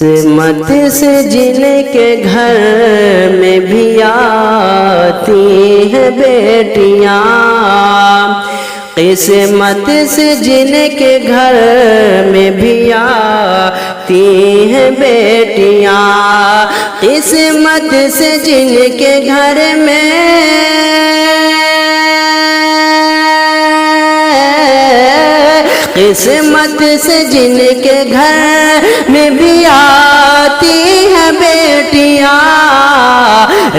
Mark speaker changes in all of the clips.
Speaker 1: قسمت سے جن کے گھر میں بھی آتی ہیں بیٹیاں، قسمت سے جن کے گھر میں بھی آتی ہیں بیٹیاں، قسمت سے جن کے گھر میں قسمت سے جن کے گھر میں بھی آتی ہیں بیٹیاں،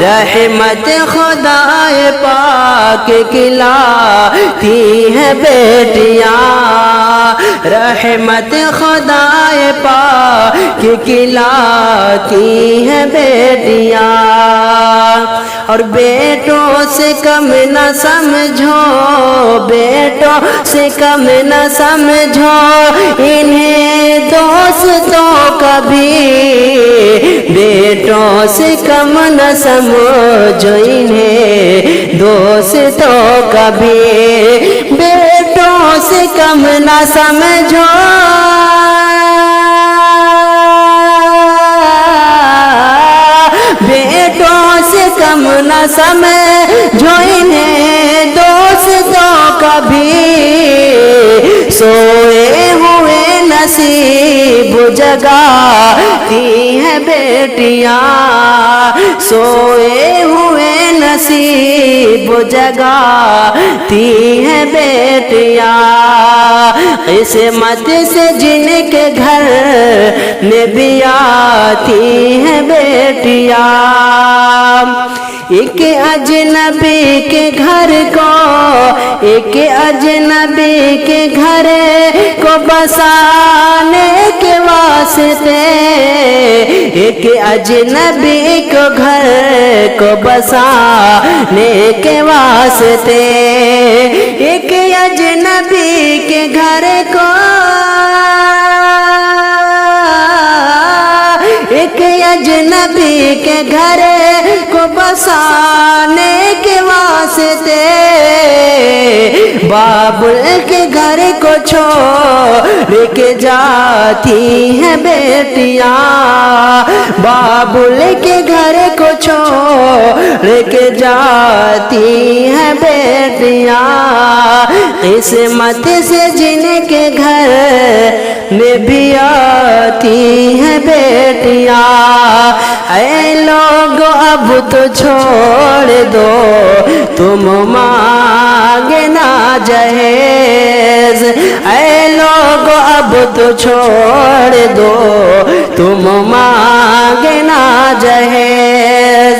Speaker 1: رحمت خدائے پاک کھلاتی ہیں بیٹیاں، رحمت خدائے پاک کھلاتی ہیں بیٹیاں، اور بیٹوں سے کم نہ سمجھو، بیٹوں سے کم نہ سمجھو انہیں دوستوں کا بھی، بیٹوں سے کم نہ سمجھو انہیں دوستوں کا بھی، بیٹوں سے کم نہ سمجھو بیٹوں سے کم نہ سمجھو انہیں دوستوں کا بھی، سوئے ہوئے نصیب جگاتی ہیں بیٹیاں، سوئے ہوئے نصیب جگاتی ہیں بیٹیاں، قسمت سے جن کے گھر میں بھی آتی ہیں بیٹیاں، ایک اجنبی کے گھر کو، ایک اجنبی کے گھر کو بسانے کے واسطے، ایک اجنبی کو گھر کو بسانے کے واسطے، ایک اجنبی کے گھر کو، ایک اجنبی کے گھر کو بسانے کے واسطے، بابل کے گھر کو چھوڑ کے جاتی ہیں بیٹیاں، بابل کے گھر کو چھوڑ کے جاتی ہیں بیٹیاں، قسمت سے جن کے گھر میں بھی آتی ہیں بیٹیاں، اے لوگو اب تو چھوڑ دو تم مانگنا جہیز، اے لوگو اب تو چھوڑ دو تم مانگنا جہیز،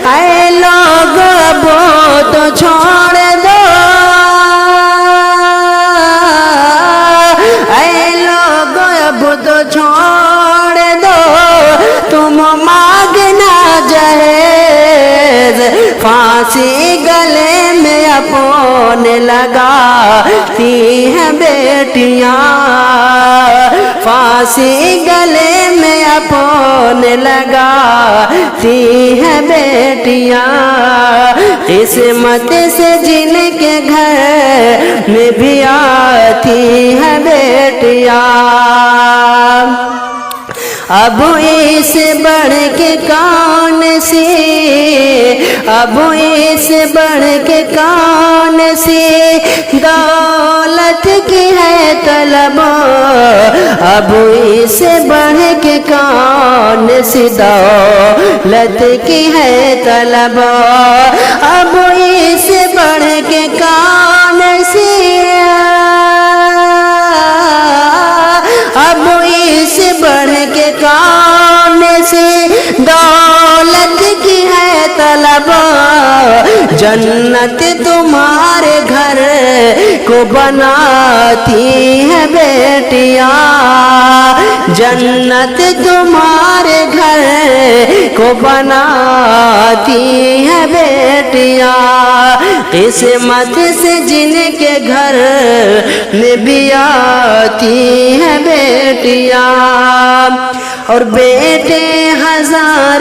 Speaker 1: اے لوگو اب تو چھوڑ دو، اے لوگو اب تو چھوڑ دو تم مانگنا جہیز، پھانسی گلے میں اپنے لگاتی ہیں بیٹیاں، پھانسی گلے میں اپنے لگاتی ہیں بیٹیاں، قسمت سے جن کے گھر میں بھی آتی ہیں بیٹیاں، اب اس بڑھ کے کون سی، اب اس بڑھ کے کون سی دولت کی ہے طلب، اب اس بڑھ کے کون سی دولت کی ہے طلب، اب اس بڑھ کے کون سی، اب اس بڑھ کے کون سی دولت کی ہے طلب، جنت تمہارے گھر کو بناتی ہیں بیٹیاں، جنت تمہارے گھر کو بناتی ہیں بیٹیاں، قسمت سے جن کے گھر میں بھی آتی ہیں بیٹیاں، اور بیٹے ہزار